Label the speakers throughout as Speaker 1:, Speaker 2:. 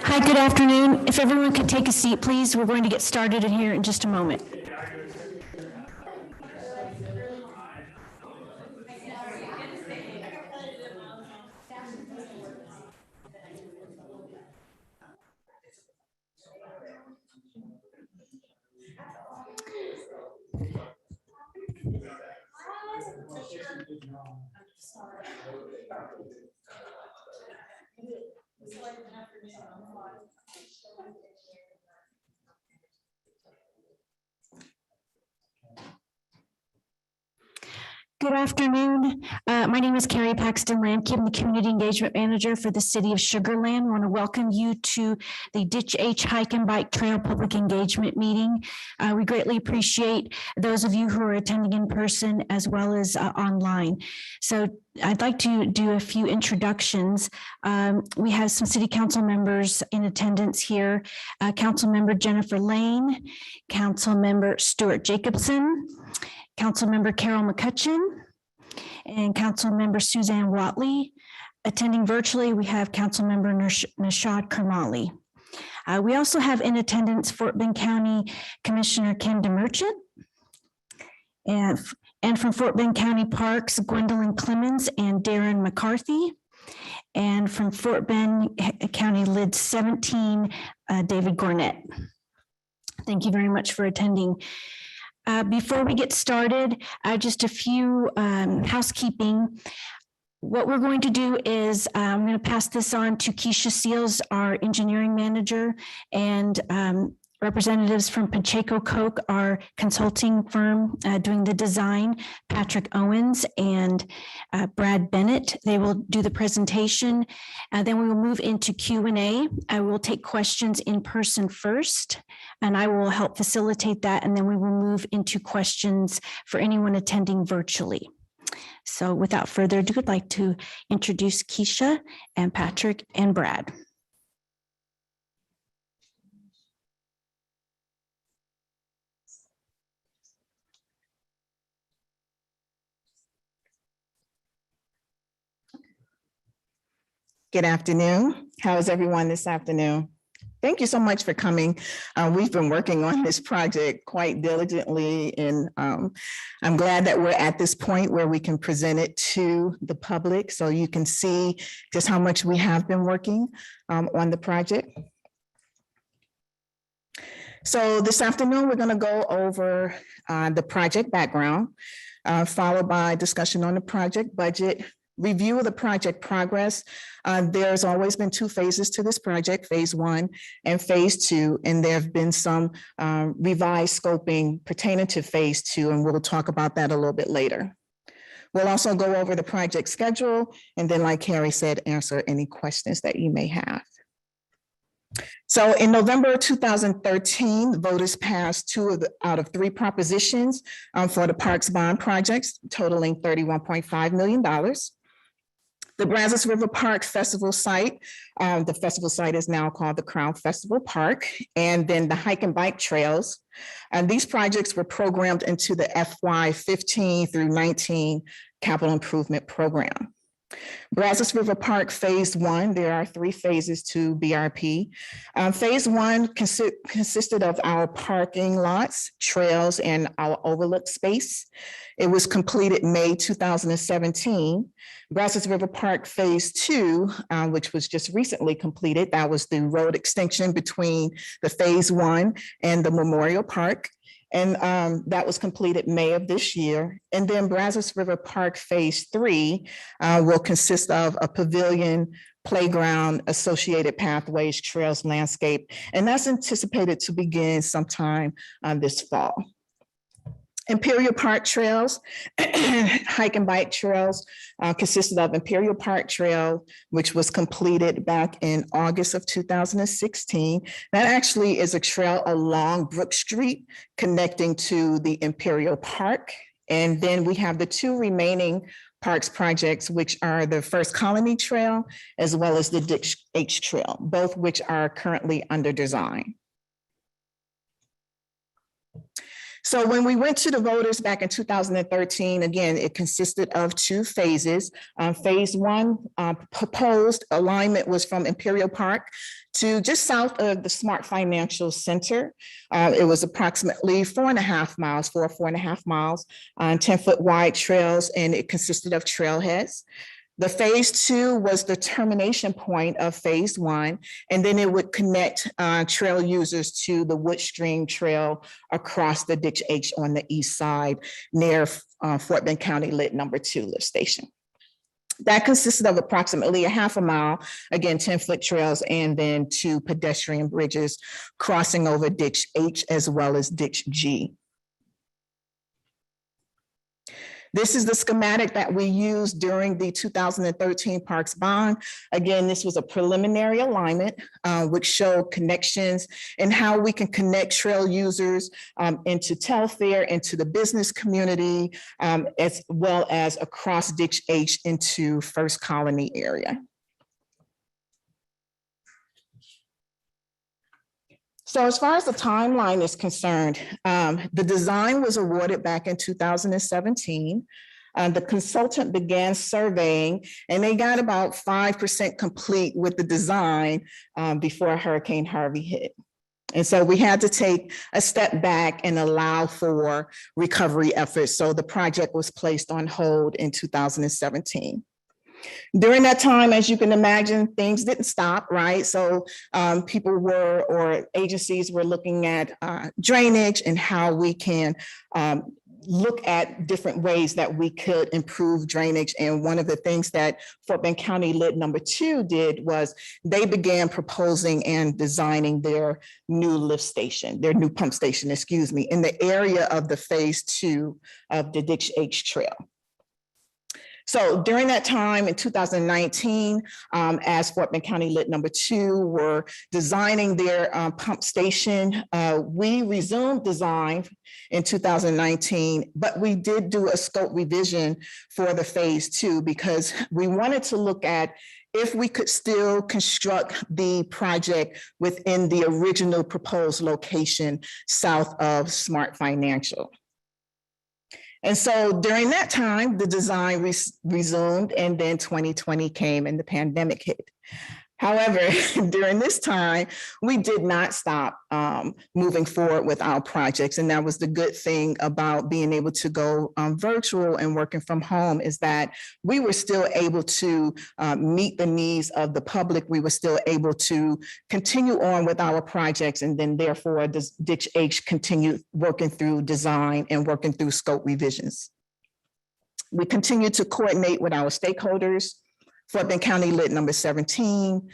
Speaker 1: Hi, good afternoon. If everyone could take a seat, please. We're going to get started in here in just a moment. Good afternoon. My name is Carrie Paxton Lamke. I'm the Community Engagement Manager for the City of Sugar Land. I want to welcome you to the DICHH Hike and Bike Trail Public Engagement Meeting. We greatly appreciate those of you who are attending in person as well as online. So I'd like to do a few introductions. We have some City Council members in attendance here. Council Member Jennifer Lane, Council Member Stuart Jacobson, Councilmember Carol McCutcheon, and Councilmember Suzanne Watley. Attending virtually, we have Councilmember Nashad Kermali. We also have in attendance Fort Bend County Commissioner Ken DeMerchant, and from Fort Bend County Parks, Gwendolyn Clemens and Darren McCarthy, and from Fort Bend County Lid 17, David Gornett. Thank you very much for attending. Before we get started, just a few housekeeping. What we're going to do is I'm going to pass this on to Keisha Seals, our engineering manager, and representatives from Pacheco Koch, our consulting firm doing the design, Patrick Owens and Brad Bennett. They will do the presentation. Then we will move into Q&A. I will take questions in person first, and I will help facilitate that. And then we will move into questions for anyone attending virtually. So without further ado, I'd like to introduce Keisha and Patrick and Brad.
Speaker 2: Good afternoon. How is everyone this afternoon? Thank you so much for coming. We've been working on this project quite diligently, and I'm glad that we're at this point where we can present it to the public so you can see just how much we have been working on the project. So this afternoon, we're going to go over the project background, followed by discussion on the project budget, review of the project progress. There's always been two phases to this project, phase 1 and phase 2, and there have been some revised scoping pertaining to phase 2, and we'll talk about that a little bit later. We'll also go over the project schedule, and then, like Carrie said, answer any questions that you may have. So in November 2013, voters passed 2 out of 3 propositions for the Parks Bond projects, totaling $31.5 million. The Brazos River Park Festival site, the festival site is now called the Crown Festival Park, and then the hike and bike trails. And these projects were programmed into the FY 15 through 19 capital improvement program. Brazos River Park Phase 1, there are 3 phases to BRP. Phase 1 consisted of our parking lots, trails, and our overlook space. It was completed May 2017. Brazos River Park Phase 2, which was just recently completed, that was the road extension between the Phase 1 and the Memorial Park. And that was completed May of this year. And then Brazos River Park Phase 3 will consist of a pavilion, playground, associated pathways, trails, landscape, and that's anticipated to begin sometime this fall. Imperial Park Trails, hike and bike trails, consisted of Imperial Park Trail, which was completed back in August of 2016. That actually is a trail along Brook Street connecting to the Imperial Park. And then we have the 2 remaining parks projects, which are the First Colony Trail, as well as the DICHH Trail, both which are currently under design. So when we went to the voters back in 2013, again, it consisted of two phases. Phase one proposed alignment was from Imperial Park to just south of the Smart Financial Center. It was approximately 4.5 miles on 10-foot wide trails, and it consisted of trailheads. The phase two was the termination point of phase one, and then it would connect trail users to the Woodstream Trail across the DICHH on the east side near Fort Bend County Lit No. 2 lift station. That consisted of approximately 0.5 mile, again, 10-foot trails, and then 2 pedestrian bridges crossing over DICHH as well as DICHH-G. This is the schematic that we used during the 2013 Parks Bond. Again, this was a preliminary alignment, which showed connections and how we can connect trail users into Telfair, into the business community, as well as across DICHH into First Colony area. So as far as the timeline is concerned, the design was awarded back in 2017. The consultant began surveying, and they got about 5% complete with the design before Hurricane Harvey hit. And so we had to take a step back and allow for recovery efforts. So the project was placed on hold in 2017. During that time, as you can imagine, things didn't stop, right? So people were, or agencies were looking at drainage and how we can look at different ways that we could improve drainage. And one of the things that Fort Bend County Lit No. 2 did was they began proposing and designing their new lift station, their new pump station, excuse me, in the area of the phase 2 of the DICHH Trail. So during that time in 2019, as Fort Bend County Lit No. 2 were designing their pump station, we resumed design in 2019, but we did do a scope revision for the phase 2 because we wanted to look at if we could still construct the project within the original proposed location south of Smart Financial. And so during that time, the design resumed, and then 2020 came and the pandemic hit. However, during this time, we did not stop moving forward with our projects. And that was the good thing about being able to go virtual and working from home, is that we were still able to meet the needs of the public. We were still able to continue on with our projects. And then therefore, DICHH continued working through design and working through scope revisions. We continue to coordinate with our stakeholders, Fort Bend County Lit No. 17,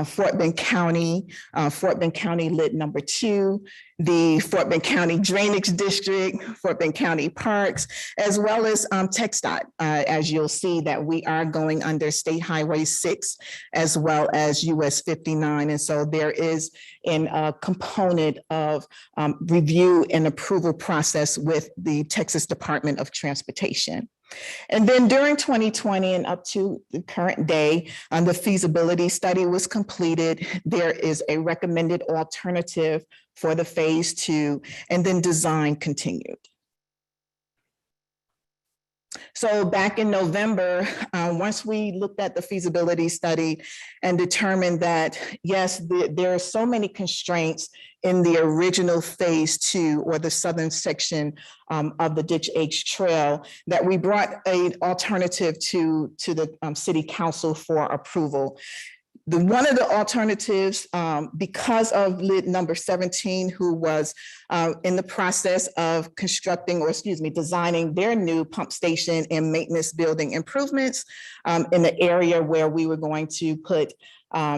Speaker 2: Fort Bend County Lit No. 2, the Fort Bend County Drainage District, Fort Bend County Parks, as well as TxDOT. As you'll see that we are going under State Highway 6 as well as US 59. And so there is a component of review and approval process with the Texas Department of Transportation. And then during 2020 and up to the current day, the feasibility study was completed. There is a recommended alternative for the phase 2, and then design continued. So back in November, once we looked at the feasibility study and determined that, yes, there are so many constraints in the original phase 2, or the southern section of the DICHH Trail, that we brought an alternative to the City Council for approval. One of the alternatives, because of Lit No. 17, who was in the process of constructing, or excuse me, designing their new pump station and maintenance building improvements in the area where we were going to put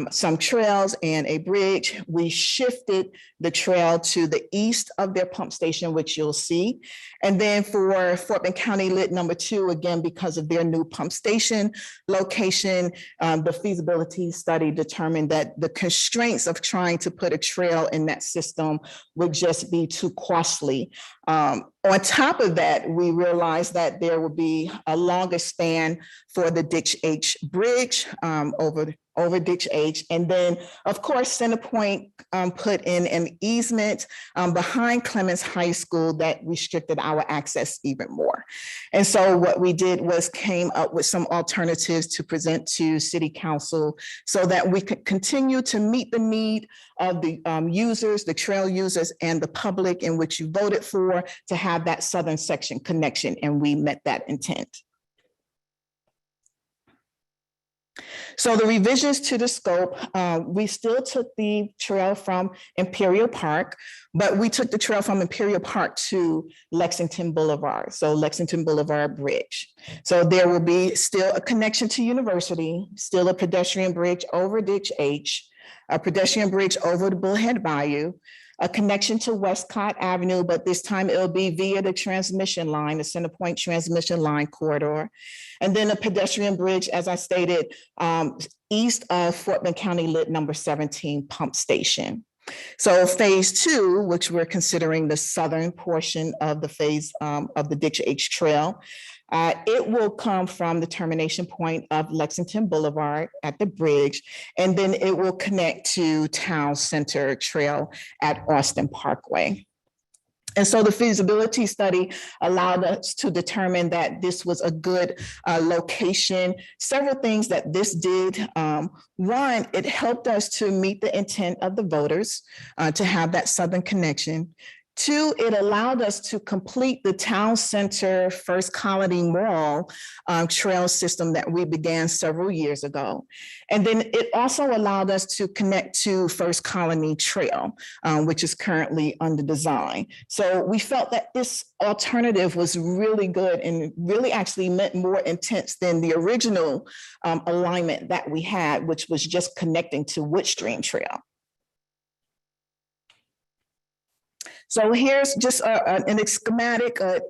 Speaker 2: some trails and a bridge, we shifted the trail to the east of their pump station, which you'll see. And then for Fort Bend County Lit No. 2, again, because of their new pump station location, the feasibility study determined that the constraints of trying to put a trail in that system would just be too costly. On top of that, we realized that there would be a longer span for the DICHH bridge over DICHH. And then, of course, Centerpoint put in an easement behind Clemens High School that restricted our access even more. And so what we did was came up with some alternatives to present to City Council so that we could continue to meet the need of the users, the trail users, and the public in which you voted for to have that southern section connection, and we met that intent. So the revisions to the scope, we still took the trail from Imperial Park, but we took the trail from Imperial Park to Lexington Boulevard, so Lexington Boulevard Bridge. So there will be still a connection to University, still a pedestrian bridge over DICHH, a pedestrian bridge over the Bullhead Bayou, a connection to Westcott Avenue, but this time it'll be via the transmission line, the Centerpoint transmission line corridor. And then a pedestrian bridge, as I stated, east of Fort Bend County Lit number 17 pump station. So phase 2, which we're considering the southern portion of the phase of the DICHH Trail, it will come from the termination point of Lexington Boulevard at the bridge, and then it will connect to Town Center Trail at Austin Parkway. And so the feasibility study allowed us to determine that this was a good location. Several things that this did. One, it helped us to meet the intent of the voters to have that southern connection. Two, it allowed us to complete the Town Center First Colony Mall trail system that we began several years ago. And then it also allowed us to connect to First Colony Trail, which is currently under design. So we felt that this alternative was really good and really actually meant more intense than the original alignment that we had, which was just connecting to Woodstream Trail. So here's just a schematic a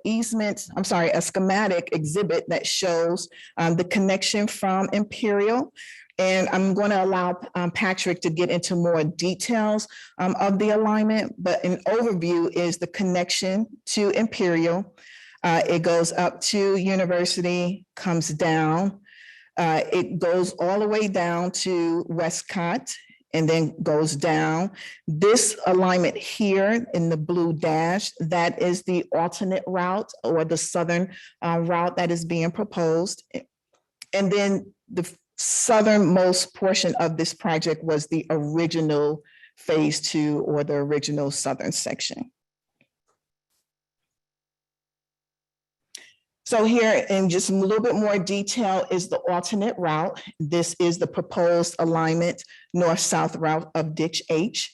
Speaker 2: schematic exhibit that shows the connection from Imperial. And I'm going to allow Patrick to get into more details of the alignment, but an overview is the connection to Imperial. It goes up to University, comes down. It goes all the way down to Westcott, and then goes down. This alignment here in the blue dash, that is the alternate route or the southern route that is being proposed. And then the southernmost portion of this project was the original phase 2 or the original southern section. So here in just a little bit more detail is the alternate route. This is the proposed alignment north-south route of DICHH.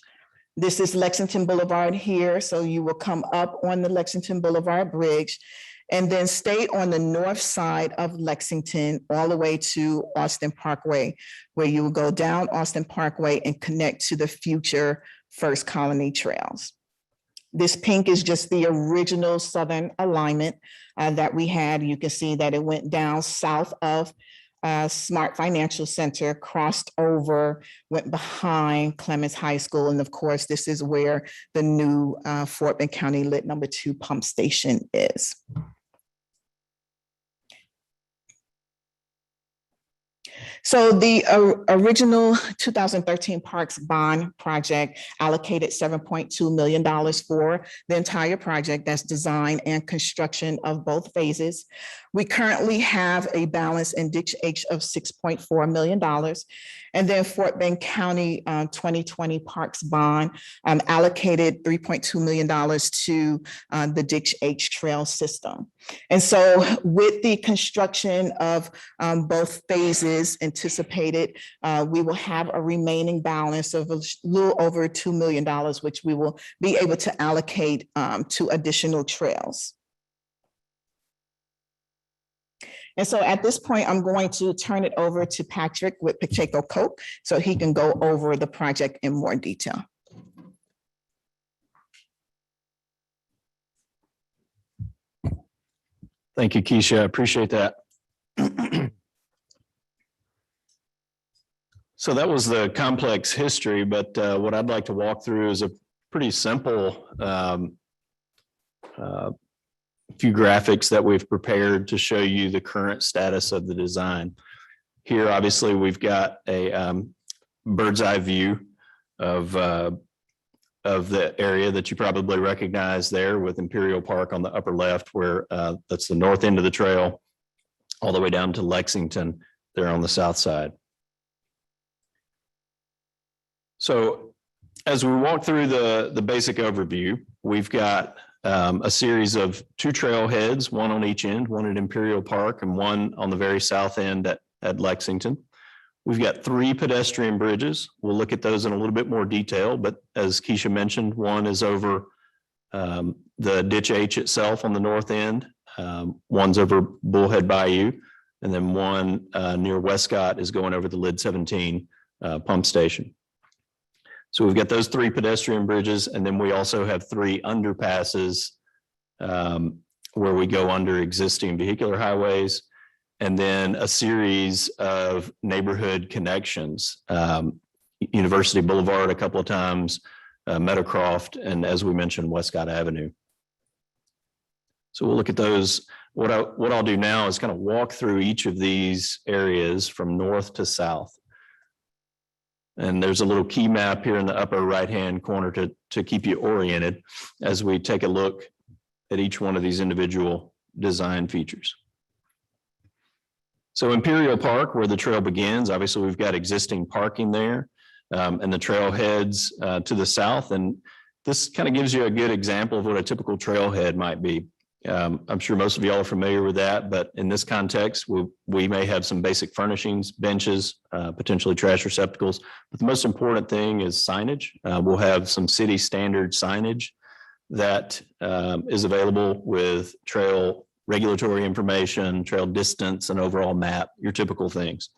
Speaker 2: This is Lexington Boulevard here. So you will come up on the Lexington Boulevard Bridge and then stay on the north side of Lexington all the way to Austin Parkway, where you will go down Austin Parkway and connect to the future First Colony trails. This pink is just the original southern alignment that we had. You can see that it went down south of Smart Financial Center, crossed over, went behind Clemens High School. And of course, this is where the new Fort Bend County Lit number 2 pump station is. So the original 2013 Parks Bond project allocated $7.2 million for the entire project. That's design and construction of both phases. We currently have a balance in DICHH of $6.4 million. And then Fort Bend County 2020 Parks Bond allocated $3.2 million to the DICHH trail system. And so with the construction of both phases anticipated, we will have a remaining balance of a little over $2 million, which we will be able to allocate to additional trails. And so at this point, I'm going to turn it over to Patrick with Pacheco Coke so he can go over the project in more detail.
Speaker 3: Thank you, Keisha. I appreciate that. So that was the complex history, but what I'd like to walk through is a pretty simple few graphics that we've prepared to show you the current status of the design. Here, obviously, we've got a bird's eye view of the area that you probably recognize there with Imperial Park on the upper left, where that's the north end of the trail, all the way down to Lexington there on the south side. So as we walk through the basic overview, we've got a series of 2 trailheads, one on each end, one at Imperial Park and one on the very south end at Lexington. We've got 3 pedestrian bridges. We'll look at those in a little bit more detail, but as Keisha mentioned, one is over the DICHH itself on the north end. One's over Bullhead Bayou, and then one near WESCOIT is going over the Lid 17 pump station. So we've got those 3 pedestrian bridges, and then we also have 3 underpasses where we go under existing vehicular highways, and then a series of neighborhood connections. University Boulevard a couple of times, MEADOWCROFT, and as we mentioned, WESCOIT Avenue. So we'll look at those. What I'll do now is kind of walk through each of these areas from north to south. And there's a little key map here in the upper right-hand corner to keep you oriented as we take a look at each one of these individual design features. So Imperial Park, where the trail begins, obviously we've got existing parking there, and the trail heads to the south. And this kind of gives you a good example of what a typical trailhead might be. I'm sure most of y'all are familiar with that, but in this context, we may have some basic furnishings, benches, potentially trash receptacles. But the most important thing is signage. We'll have some city standard signage that is available with trail regulatory information, trail distance, and overall map, your typical things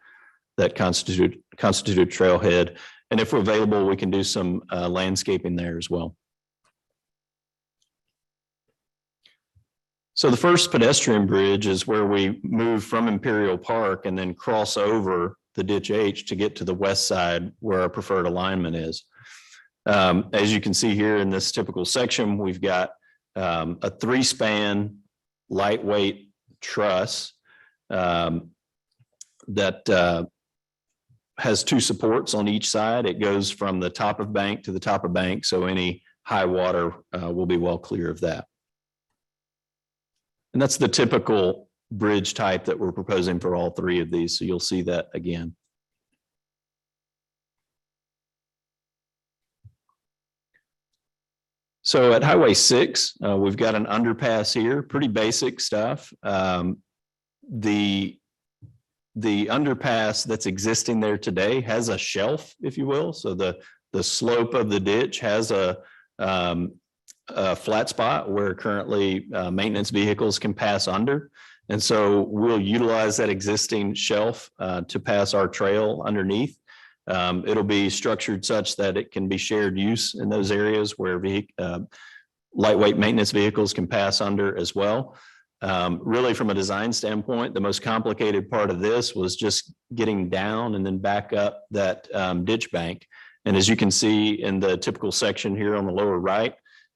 Speaker 3: that constitute a trailhead. And if we're available, we can do some landscaping there as well. So the first pedestrian bridge is where we move from Imperial Park and then cross over the DICHH to get to the west side where our preferred alignment is. As you can see here in this typical section, we've got a 3-span lightweight truss that has 2 supports on each side. It goes from the top of bank to the top of bank, so any high water will be well clear of that. And that's the typical bridge type that we're proposing for all 3 of these. So you'll see that again. So at Highway 6, we've got an underpass here, pretty basic stuff. The underpass that's existing there today has a shelf, if you will. So the slope of the ditch has a flat spot where currently maintenance vehicles can pass under. And so we'll utilize that existing shelf to pass our trail underneath. It'll be structured such that it can be shared use in those areas where lightweight maintenance vehicles can pass under as well. Really, from a design standpoint, the most complicated part of this was just getting down and then back up that ditch bank. And as you can see in the typical section here on the lower right,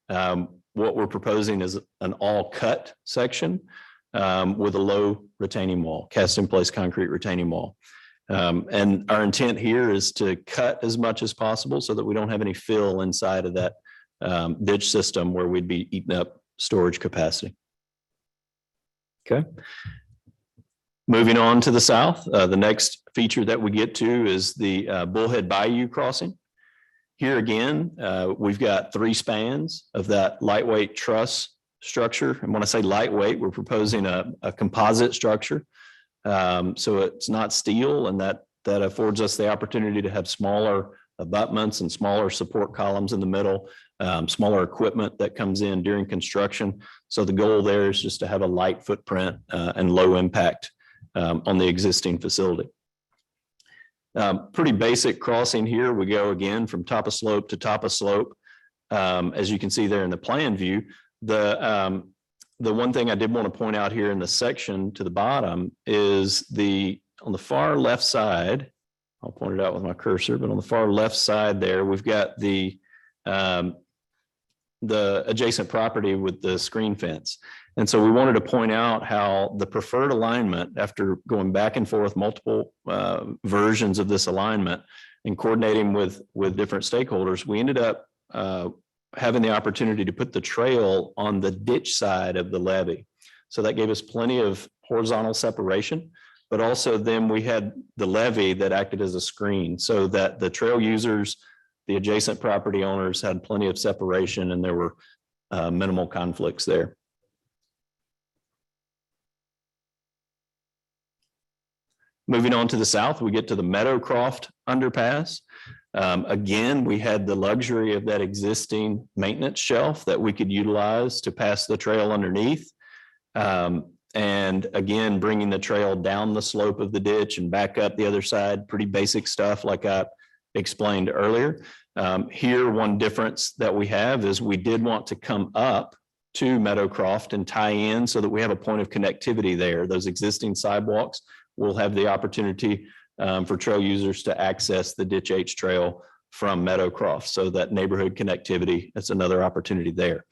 Speaker 3: what we're proposing is an all cut section with a low retaining wall, cast in place concrete retaining wall. And our intent here is to cut as much as possible so that we don't have any fill inside of that ditch system where we'd be eating up storage capacity. Okay. Moving on to the south, the next feature that we get to is the Bullhead Bayou crossing. Here again, we've got 3 spans of that lightweight truss structure. And when I say lightweight, we're proposing a composite structure. So it's not steel, and that affords us the opportunity to have smaller abutments and smaller support columns in the middle, smaller equipment that comes in during construction. So the goal there is just to have a light footprint and low impact on the existing facility. Pretty basic crossing here. We go again from top of slope to top of slope. As you can see there in the plan view, the one thing I did want to point out here in the section to the bottom is on the far left side, I'll point it out with my cursor, but on the far left side there, we've got the the adjacent property with the screen fence. And so we wanted to point out how the preferred alignment, after going back and forth multiple versions of this alignment and coordinating with different stakeholders, we ended up having the opportunity to put the trail on the ditch side of the levee. So that gave us plenty of horizontal separation, but also then we had the levee that acted as a screen so that the trail users, the adjacent property owners had plenty of separation and there were minimal conflicts there. Moving on to the south, we get to the MEADOWCROFT underpass. Again, we had the luxury of that existing maintenance shelf that we could utilize to pass the trail underneath. And again, bringing the trail down the slope of the ditch and back up the other side, pretty basic stuff like I explained earlier. Here, one difference that we have is we did want to come up to MEADOWCROFT and tie in so that we have a point of connectivity there. Those existing sidewalks will have the opportunity for trail users to access the DICHH trail from MEADOWCROFT. So that neighborhood connectivity, that's another opportunity there.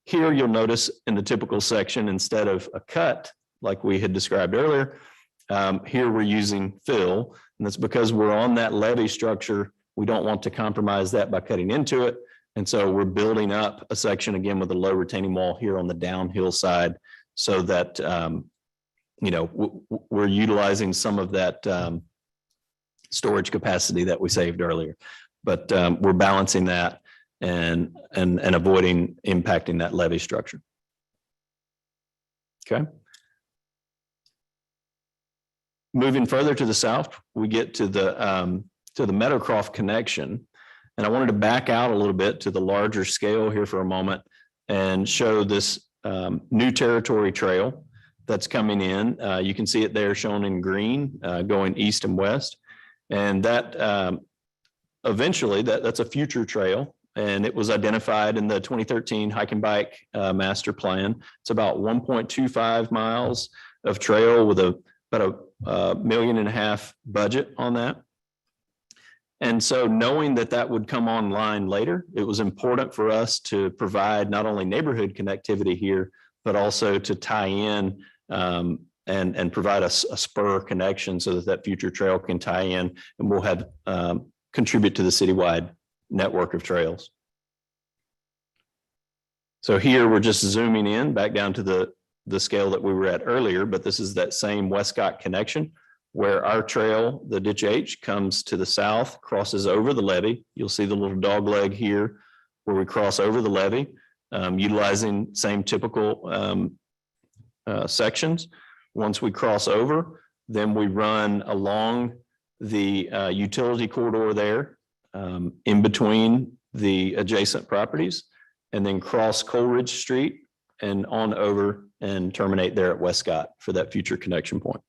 Speaker 3: Here, you'll notice in the typical section, instead of a cut like we had described earlier, here we're using fill. And that's because we're on that levee structure. We don't want to compromise that by cutting into it. And so we're building up a section again with a low retaining wall here on the downhill side so that, you know, we're utilizing some of that storage capacity that we saved earlier. But we're balancing that and avoiding impacting that levee structure. Okay. Moving further to the south, we get to the MEADOWCROFT connection. And I wanted to back out a little bit to the larger scale here for a moment and show this new territory trail that's coming in. You can see it there shown in green, going east and west. And that eventually, that's a future trail. And it was identified in the 2013 Hike and Bike Master Plan. It's about 1.25 miles of trail with about $1.5 million budget on that. And so knowing that that would come online later, it was important for us to provide not only neighborhood connectivity here, but also to tie in and provide a spur connection so that that future trail can tie in and we'll have contribute to the citywide network of trails. So here we're just zooming in back down to the scale that we were at earlier, but this is that same WESCOIT connection where our trail, the DICHH, comes to the south, crosses over the levee. You'll see the little dog leg here where we cross over the levee, utilizing same typical sections. Once we cross over, then we run along the utility corridor there in between the adjacent properties and then cross Coleridge Street and on over and terminate there at WESCOIT for that future connection point.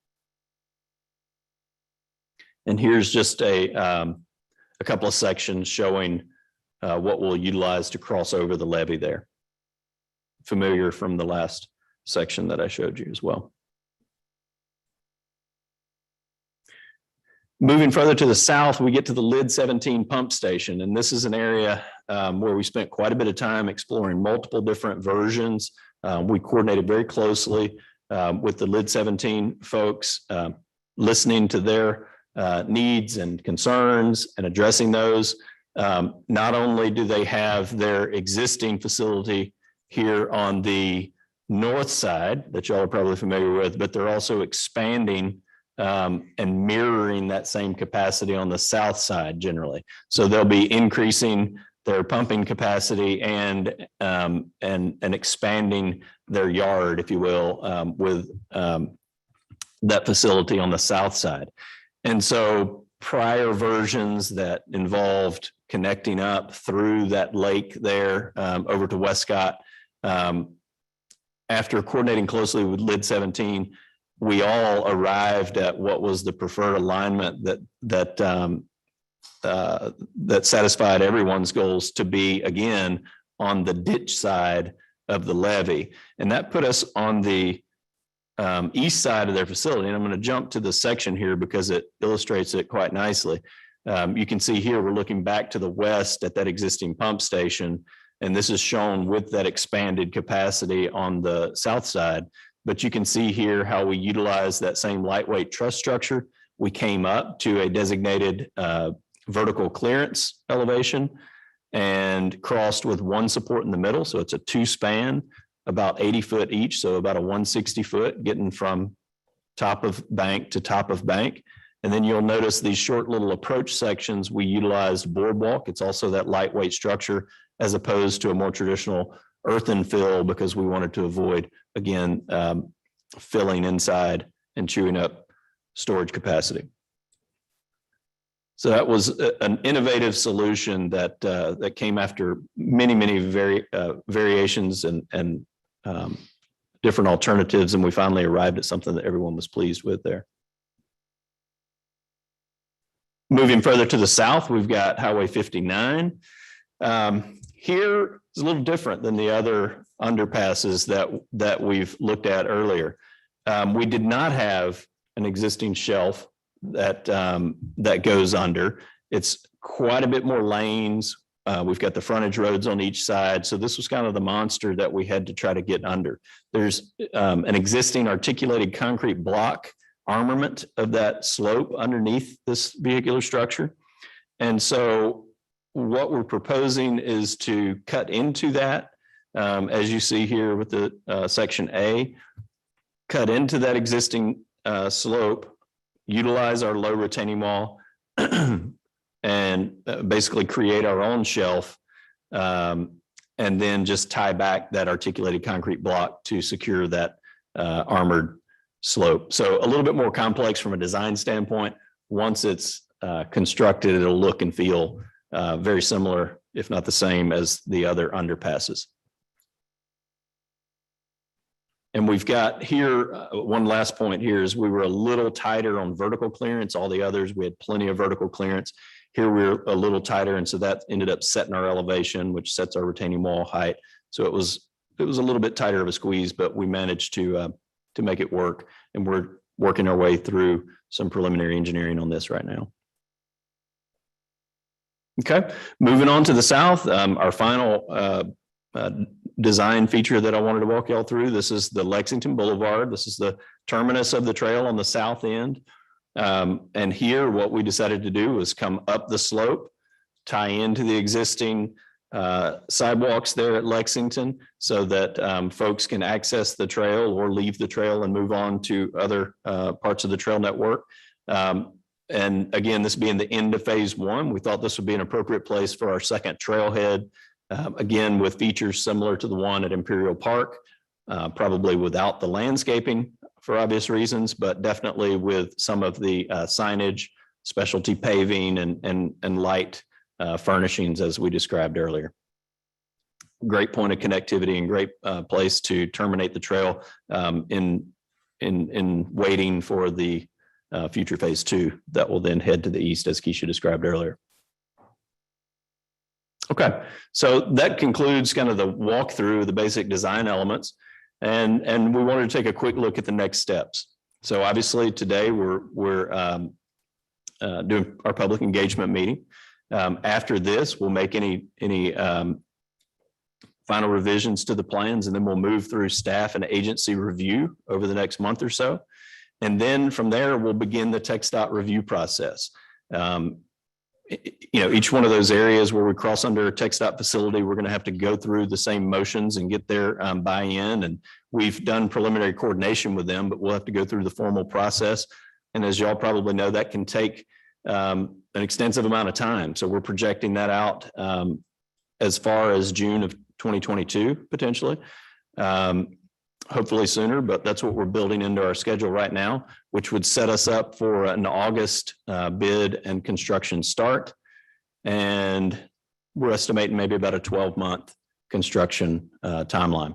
Speaker 3: And here's just a couple of sections showing what we'll utilize to cross over the levee there. Familiar from the last section that I showed you as well. Moving further to the south, we get to the LID 17 pump station. And this is an area where we spent quite a bit of time exploring multiple different versions. We coordinated very closely with the LID 17 folks, listening to their needs and concerns and addressing those. Not only do they have their existing facility here on the north side that y'all are probably familiar with, but they're also expanding and mirroring that same capacity on the south side generally. So they'll be increasing their pumping capacity and expanding their yard, if you will, with that facility on the south side. And so prior versions that involved connecting up through that lake there over to WESCOIT, after coordinating closely with LID 17, we all arrived at what was the preferred alignment that satisfied everyone's goals to be, again, on the ditch side of the levee. And that put us on the east side of their facility. And I'm going to jump to the section here because it illustrates it quite nicely. You can see here, we're looking back to the west at that existing pump station. And this is shown with that expanded capacity on the south side. But you can see here how we utilize that same lightweight truss structure. We came up to a designated vertical clearance elevation and crossed with one support in the middle. So it's a two span, about 80 foot each. So about a 160 foot getting from top of bank to top of bank. And then you'll notice these short little approach sections, we utilized boardwalk. It's also that lightweight structure as opposed to a more traditional earthen fill, because we wanted to avoid, again, filling inside and chewing up storage capacity. So that was an innovative solution that that came after many variations and different alternatives, and we finally arrived at something that everyone was pleased with there. Moving further to the south, we've got Highway 59. Here is a little different than the other underpasses that we've looked at earlier. We did not have an existing shelf that that goes under. It's quite a bit more lanes. We've got the frontage roads on each side. So this was kind of the monster that we had to try to get under. There's an existing articulated concrete block armament of that slope underneath this vehicular structure. And so what we're proposing is to cut into that, as you see here with the section A, cut into that existing slope, utilize our low retaining wall, and basically create our own shelf, and then just tie back that articulated concrete block to secure that armored slope. So a little bit more complex from a design standpoint. Once it's constructed, it'll look and feel very similar, if not the same, as the other underpasses. And we've got here, one last point here is we were a little tighter on vertical clearance. All the others, we had plenty of vertical clearance. Here we're a little tighter, and so that ended up setting our elevation, which sets our retaining wall height. So it was a little bit tighter of a squeeze, but we managed to make it work. And we're working our way through some preliminary engineering on this right now. Okay, moving on to the south, our final design feature that I wanted to walk y'all through. This is the Lexington Boulevard. This is the terminus of the trail on the south end. And here, what we decided to do was come up the slope, tie into the existing sidewalks there at Lexington, so that folks can access the trail or leave the trail and move on to other parts of the trail network. And again, this being the end of phase one, we thought this would be an appropriate place for our second trailhead. Again, with features similar to the one at Imperial Park, probably without the landscaping for obvious reasons, but definitely with some of the signage, specialty paving, and light furnishings as we described earlier. Great point of connectivity and great place to terminate the trail in waiting for the future phase two that will then head to the east, as Keisha described earlier. Okay, so that concludes kind of the walkthrough, the basic design elements, and we wanted to take a quick look at the next steps. So obviously today we're doing our public engagement meeting. After this, we'll make any final revisions to the plans, and then we'll move through staff and agency review over the next month or so. And then from there, we'll begin the TxDOT review process. Each one of those areas where we cross under a TxDOT facility, we're going to have to go through the same motions and get their buy-in. And we've done preliminary coordination with them, but we'll have to go through the formal process. And as y'all probably know, that can take an extensive amount of time. So we're projecting that out as far as June of 2022, potentially. Hopefully sooner, but that's what we're building into our schedule right now, which would set us up for an August bid and construction start. And we're estimating maybe about a 12-month construction timeline.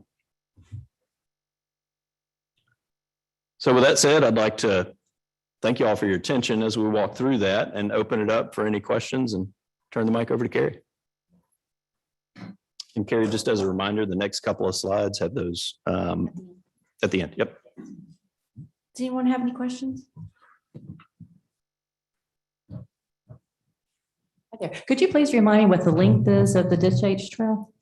Speaker 3: So with that said, I'd like to thank you all for your attention as we walk through that and open it up for any questions and turn the mic over to Carrie. And Carrie, just as a reminder, the next couple of slides have those at the end. Yep.
Speaker 4: Does anyone have any questions? Right there. Could you please remind me what the length is of the DICHH trail?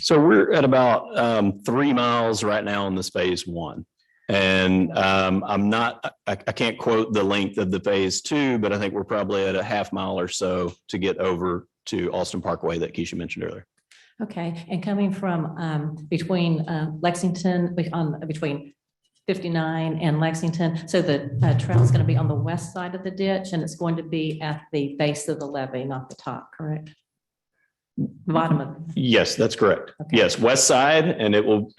Speaker 3: So we're at about 3 miles right now on this phase one. And I can't quote the length of the phase two, but I think we're probably at a half mile or so to get over to Austin Parkway that Keisha mentioned earlier.
Speaker 4: Okay, and coming from between Lexington, between 59 and Lexington, so the trail is going to be on the west side of the ditch, and it's going to be at the base of the levee, not the top, correct? Bottom of.
Speaker 3: Yes, that's correct.
Speaker 4: Okay.
Speaker 3: Yes, west side, and it will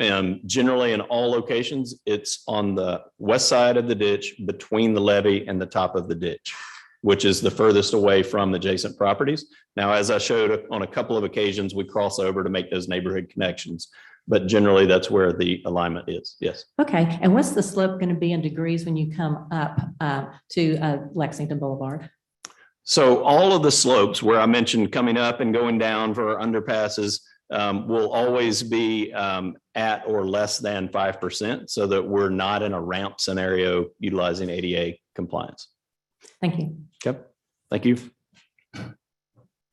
Speaker 3: generally in all locations, it's on the west side of the ditch between the levee and the top of the ditch, which is the furthest away from adjacent properties. Now, as I showed on a couple of occasions, we cross over to make those neighborhood connections, but generally that's where the alignment is. Yes.
Speaker 4: Okay, and what's the slope going to be in degrees when you come up to Lexington Boulevard?
Speaker 3: So all of the slopes where I mentioned coming up and going down for our underpasses will always be at or less than 5%, so that we're not in a ramp scenario utilizing ADA compliance.
Speaker 4: Thank you.
Speaker 3: Okay, thank you.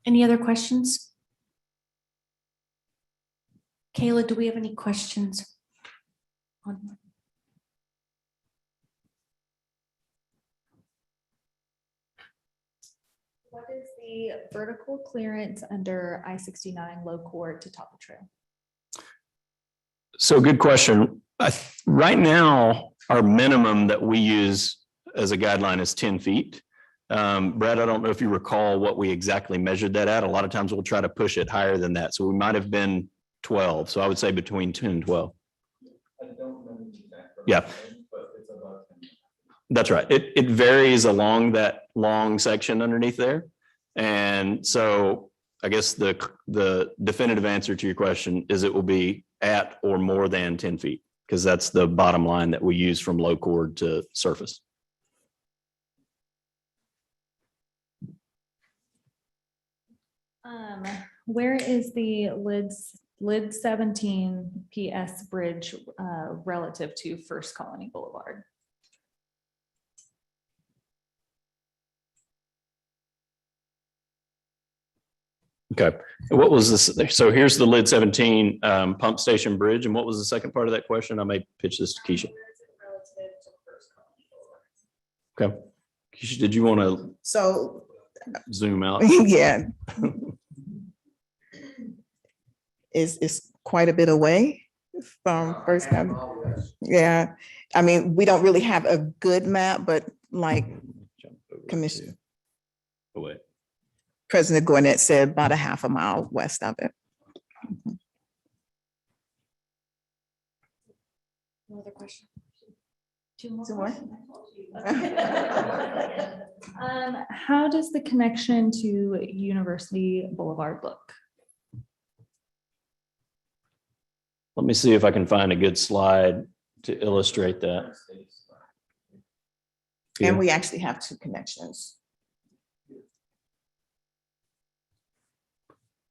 Speaker 4: Any other questions? Kayla, do we have any questions?
Speaker 5: What is the vertical clearance under I-69 low court to top of trail?
Speaker 3: So good question. Right now, our minimum that we use as a guideline is 10 feet. Brad, I don't know if you recall what we exactly measured that at. A lot of times we'll try to push it higher than that. So we might have been 12. So I would say between 10 and 12. Yeah. That's right. It varies along that long section underneath there. And so I guess the definitive answer to your question is it will be at or more than 10 feet, because that's the bottom line that we use from low chord to surface.
Speaker 5: Where is the lid 17 PS bridge relative to First Colony Boulevard?
Speaker 3: Okay. What was this? So here's the lid 17 pump station bridge. And what was the second part of that question? I may pitch this to Keisha. Okay. Keisha, did you want to
Speaker 2: So,
Speaker 3: zoom out?
Speaker 2: yeah. Is quite a bit away from First County. Yeah, I mean, we don't really have a good map, but like Commissioner
Speaker 3: Away.
Speaker 2: President Gornett said, about a half a mile west of it.
Speaker 5: No other question?
Speaker 2: Two more?
Speaker 5: How does the connection to University Boulevard look?
Speaker 3: Let me see if I can find a good slide to illustrate that.
Speaker 2: And we actually have two connections.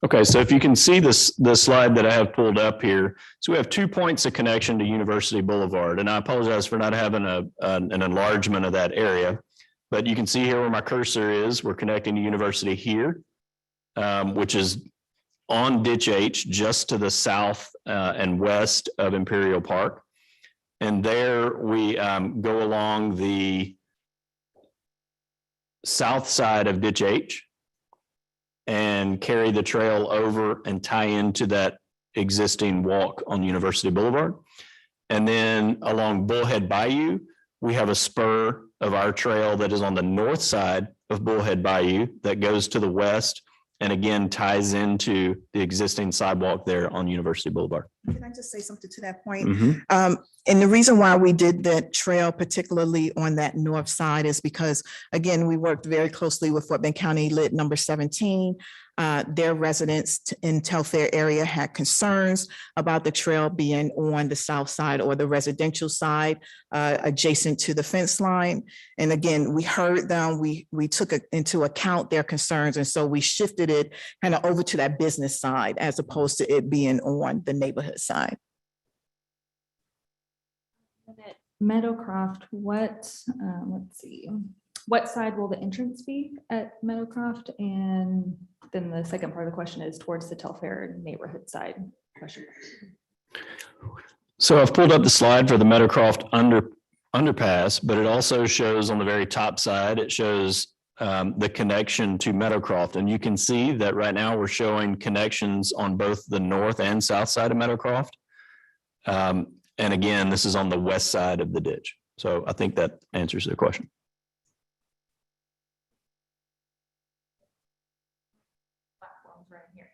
Speaker 3: Okay, so if you can see this slide that I have pulled up here, so we have 2 points of connection to University Boulevard, and I apologize for not having an enlargement of that area, but you can see here where my cursor is. We're connecting to University here, which is on DICHH, just to the south and west of Imperial Park, and there we go along the south side of DICHH and carry the trail over and tie into that existing walk on University Boulevard. And then along Bullhead Bayou, we have a spur of our trail that is on the north side of Bullhead Bayou that goes to the west and again ties into the existing sidewalk there on University Boulevard.
Speaker 2: Can I just say something to that point?
Speaker 3: Mhm.
Speaker 2: And the reason why we did that trail, particularly on that north side, is because, again, we worked very closely with Fort Bend County Lit number 17. Their residents in Telfair area had concerns about the trail being on the south side or the residential side, adjacent to the fence line. And again, we heard them, we took into account their concerns. And so we shifted it kind of over to that business side as opposed to it being on the neighborhood side.
Speaker 5: At Meadowcroft, let's see, what side will the entrance be at Meadowcroft? And then the second part of the question is towards the Telfair neighborhood side.
Speaker 4: question.
Speaker 3: So I've pulled up the slide for the MEADOWCROFT underpass, but it also shows on the very top side, it shows the connection to MEADOWCROFT. And you can see that right now we're showing connections on both the north and south side of MEADOWCROFT. And again, this is on the west side of the ditch. So I think that answers the question.
Speaker 5: Platforms right here.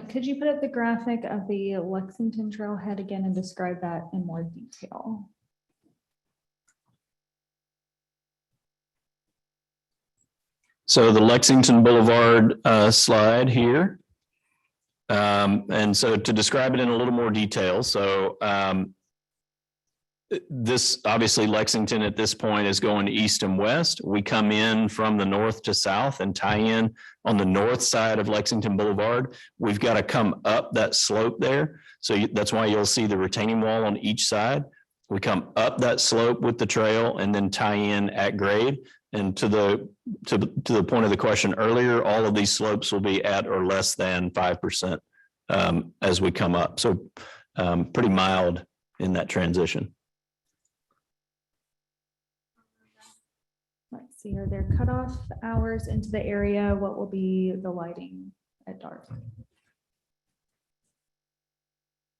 Speaker 5: Could you put up the graphic of the Lexington trailhead again and describe that in more detail?
Speaker 3: So the Lexington Boulevard slide here. And so to describe it in a little more detail, so this obviously Lexington at this point is going east and west. We come in from the north to south and tie in on the north side of Lexington Boulevard. We've got to come up that slope there. So that's why you'll see the retaining wall on each side. We come up that slope with the trail and then tie in at grade. And to the point of the question earlier, all of these slopes will be at or less than 5% as we come up. So pretty mild in that transition.
Speaker 5: Let's see, are there cutoff hours into the area? What will be the lighting at dark?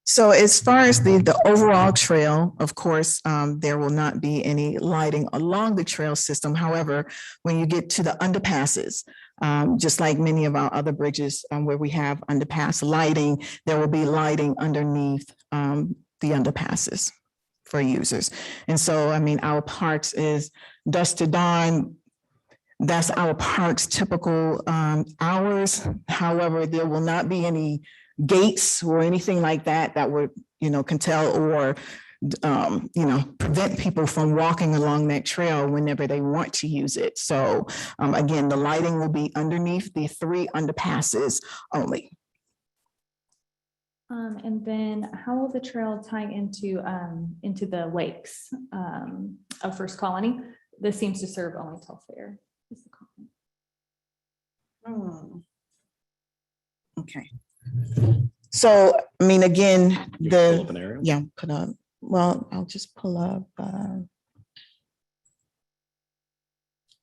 Speaker 2: So as far as the overall trail, of course, there will not be any lighting along the trail system. However, when you get to the underpasses, just like many of our other bridges where we have underpass lighting, there will be lighting underneath the underpasses for users. And so, I mean, our parks is dusk to dawn. That's our park's typical hours. However, there will not be any gates or anything like that that would, can tell or, prevent people from walking along that trail whenever they want to use it. So again, the lighting will be underneath the 3 underpasses only.
Speaker 5: And then how will the trail tie into the lakes of First Colony? This seems to serve only till Fair. Is the comment.
Speaker 2: Okay. So, I mean, again, put up. Well, I'll just pull up.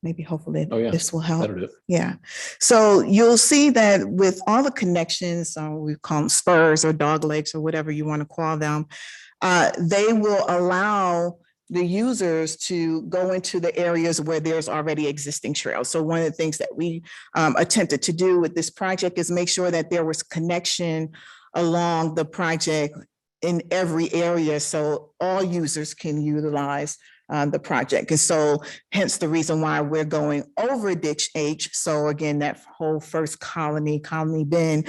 Speaker 2: Maybe hopefully this will help. Yeah. So you'll see that with all the connections, we call them spurs or dog legs or whatever you want to call them, they will allow the users to go into the areas where there's already existing trails. So one of the things that we attempted to do with this project is make sure that there was connection along the project in every area so all users can utilize the project. And so hence the reason why we're going over DICHH. So again, that whole First Colony Bend,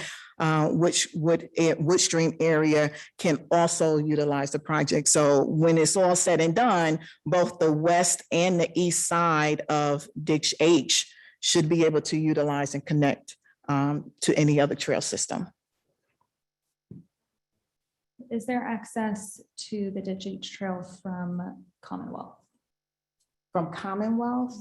Speaker 2: which Woodstream area can also utilize the project. So when it's all said and done, both the west and the east side of DICHH should be able to utilize and connect to any other trail system.
Speaker 5: Is there access to the DICHH trail from Commonwealth?
Speaker 2: From Commonwealth?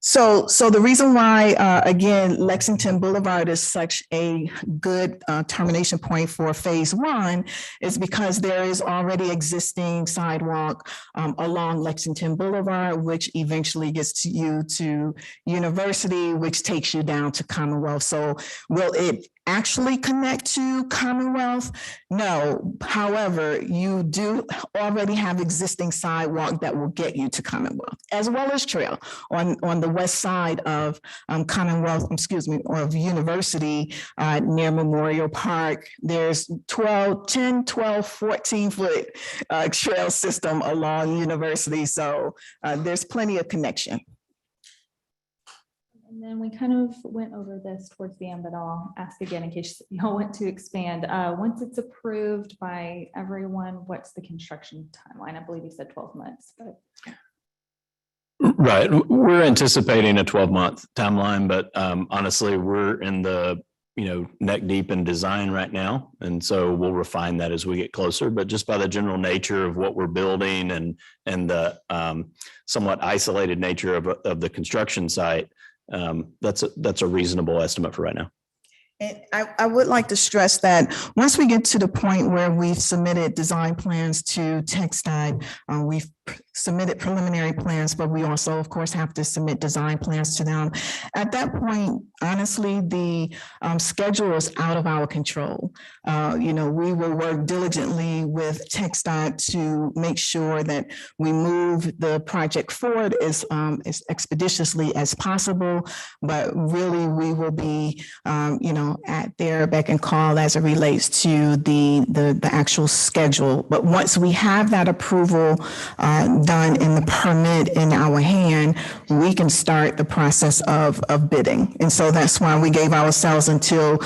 Speaker 2: So the reason why, again, Lexington Boulevard is such a good termination point for phase 1 is because there is already existing sidewalk along Lexington Boulevard, which eventually gets you to University, which takes you down to Commonwealth. So will it actually connect to Commonwealth? No. However, you do already have existing sidewalk that will get you to Commonwealth, as well as trail on the west side of Commonwealth, or of University near Memorial Park. There's 10, 12, 14-foot trail system along University. So there's plenty of connection.
Speaker 5: And then we kind of went over this towards the end, but I'll ask again in case y'all want to expand. Once it's approved by everyone, what's the construction timeline? I believe you said 12 months, but.
Speaker 3: Right. We're anticipating a 12-month timeline, but honestly, we're in the, neck deep in design right now. And so we'll refine that as we get closer, but just by the general nature of what we're building and the somewhat isolated nature of the construction site, that's a reasonable estimate for right now.
Speaker 2: And I would like to stress that once we get to the point where we've submitted design plans to TechStyle, we've submitted preliminary plans, but we also, of course, have to submit design plans to them. At that point, honestly, the schedule is out of our control. We will work diligently with TechStyle to make sure that we move the project forward as expeditiously as possible. But really, we will be, at their beck and call as it relates to the actual schedule. But once we have that approval done in the permit in our hand, we can start the process of bidding. And so that's why we gave ourselves until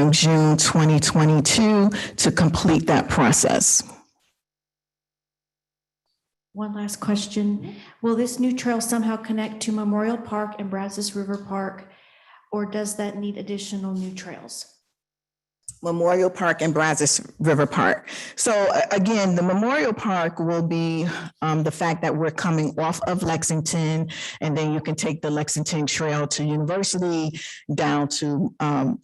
Speaker 2: June 2022 to complete that process.
Speaker 6: One last question. Will this new trail somehow connect to Memorial Park and Brazos River Park, or does that need additional new trails?
Speaker 2: Memorial Park and Brazos River Park. So again, the Memorial Park will be the fact that we're coming off of Lexington, and then you can take the Lexington Trail to University down to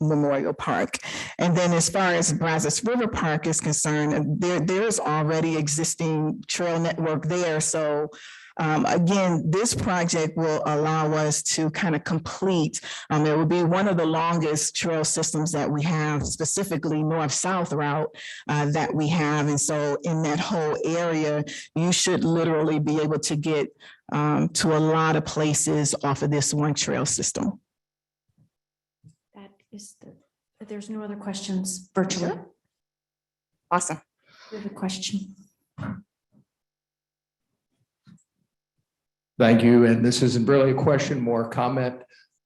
Speaker 2: Memorial Park. And then as far as Brazos River Park is concerned, there's already existing trail network there. So again, this project will allow us to kind of complete, it will be one of the longest trail systems that we have, specifically north-south route that we have. And so in that whole area, you should literally be able to get to a lot of places off of this one trail system.
Speaker 6: That is there's no other questions virtually.
Speaker 2: Sure. Awesome.
Speaker 6: We have a question.
Speaker 7: Thank you. And this isn't really a question, more a comment.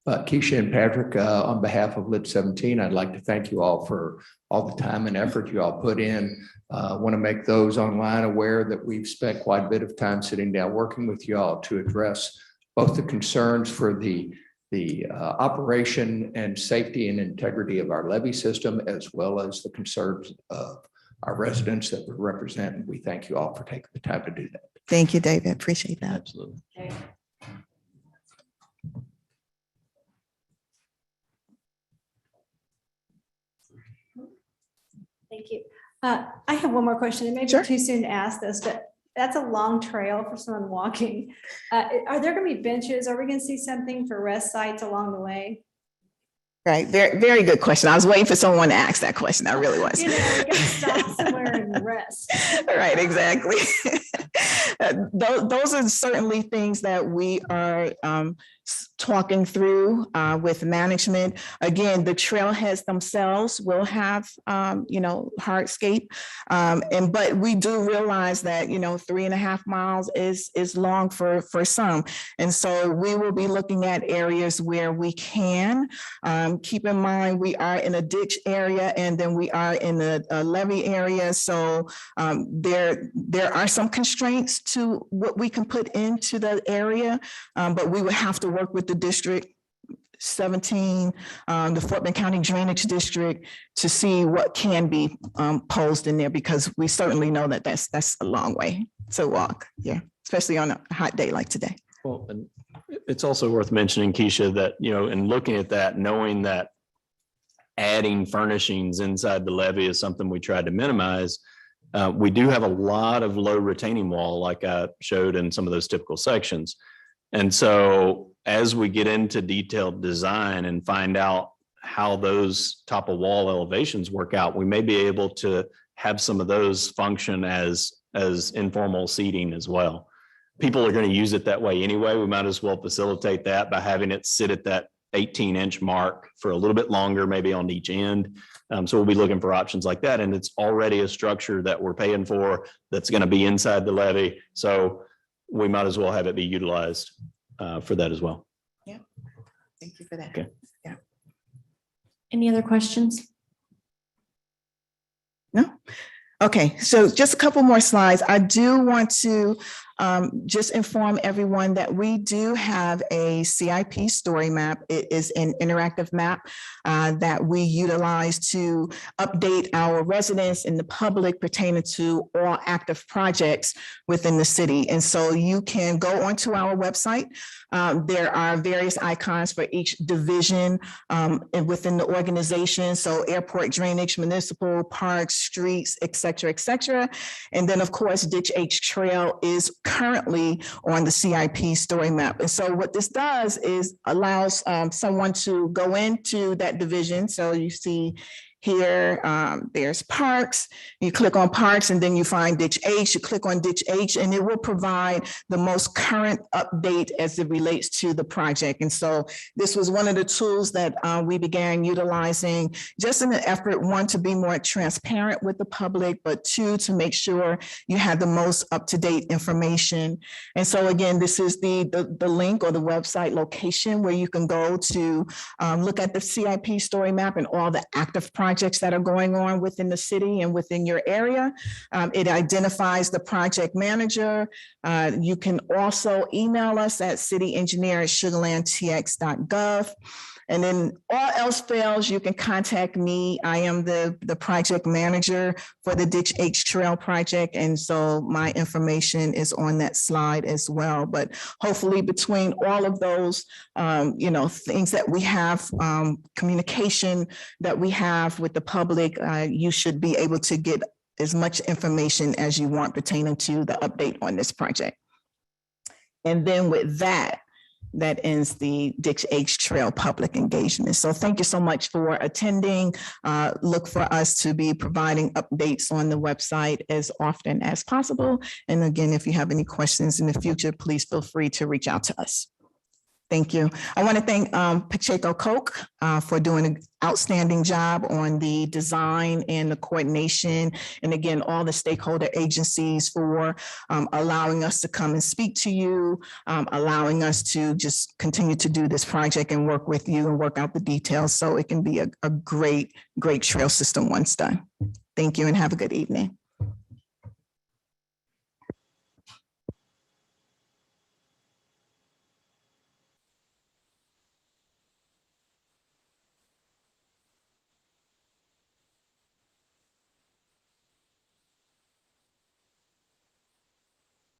Speaker 7: Keisha and Patrick, on behalf of Lit 17, I'd like to thank you all for all the time and effort you all put in. I want to make those online aware that we've spent quite a bit of time sitting down working with you all to address both the concerns for the operation and safety and integrity of our levee system, as well as the concerns of our residents that we represent. And we thank you all for taking the time to do that.
Speaker 2: Thank you, David. Appreciate that.
Speaker 3: Absolutely.
Speaker 6: Okay.
Speaker 8: Thank you. I have one more question. It may be
Speaker 2: Sure.
Speaker 8: too soon to ask this, but that's a long trail for someone walking. Are there going to be benches? Are we going to see something for rest sites along the way?
Speaker 2: Right. Very, very good question. I was waiting for someone to ask that question. I really was.
Speaker 8: You know, we're going to stop somewhere and rest.
Speaker 2: Right, exactly. Those are certainly things that we are talking through with management. Again, the trailheads themselves will have, hardscape. But we do realize that, 3.5 miles is long for some. And so we will be looking at areas where we can. Keep in mind, we are in a ditch area, and then we are in the levee area. So there are some constraints to what we can put into the area, but we would have to work with the District 17, the Fort Bend County Drainage District, to see what can be posed in there, because we certainly know that that's a long way to walk. Yeah, especially on a hot day like today.
Speaker 3: Well, and it's also worth mentioning, Keisha, that, in looking at that, knowing that adding furnishings inside the levee is something we tried to minimize. We do have a lot of low retaining wall, like I showed in some of those typical sections. And so as we get into detailed design and find out how those top of wall elevations work out, we may be able to have some of those function as informal seating as well. People are going to use it that way anyway. We might as well facilitate that by having it sit at that 18-inch mark for a little bit longer, maybe on each end. So we'll be looking for options like that. And it's already a structure that we're paying for that's going to be inside the levee. So we might as well have it be utilized for that as well.
Speaker 2: Yeah, thank you for that.
Speaker 3: Okay.
Speaker 2: Yeah.
Speaker 6: Any other questions?
Speaker 2: No? Okay, so just a couple more slides. I do want to just inform everyone that we do have a CIP story map. It is an interactive map that we utilize to update our residents and the public pertaining to all active projects within the city. And so you can go onto our website. There are various icons for each division and within the organization. So airport drainage, municipal, parks, streets, et cetera, and then of course, DICHH Trail is currently on the CIP story map. And so what this does is allows someone to go into that division. So you see here, there's parks, you click on parks and then you find DICHH, you click on DICHH and it will provide the most current update as it relates to the project. And so this was one of the tools that we began utilizing just in an effort, one, to be more transparent with the public, but two, to make sure you had the most up-to-date information. And so again, this is the link or the website location where you can go to look at the CIP story map and all the active projects that are going on within the city and within your area. It identifies the project manager. You can also email us at cityengineer@sugarlandtx.gov. And then all else fails, you can contact me. I am the project manager for the DICHH Trail project. And so my information is on that slide as well. But hopefully between all of those, things that we have, communication that we have with the public, you should be able to get as much information as you want pertaining to the update on this project. And then with that ends the DICHH Trail public engagement. So thank you so much for attending. Look for us to be providing updates on the website as often as possible. And again, if you have any questions in the future, please feel free to reach out to us. Thank you. I want to thank Pacheco Coke for doing an outstanding job on the design and the coordination. And again, all the stakeholder agencies for allowing us to come and speak to you, allowing us to just continue to do this project and work with you and work out the details so it can be a great trail system once done. Thank you and have a good evening.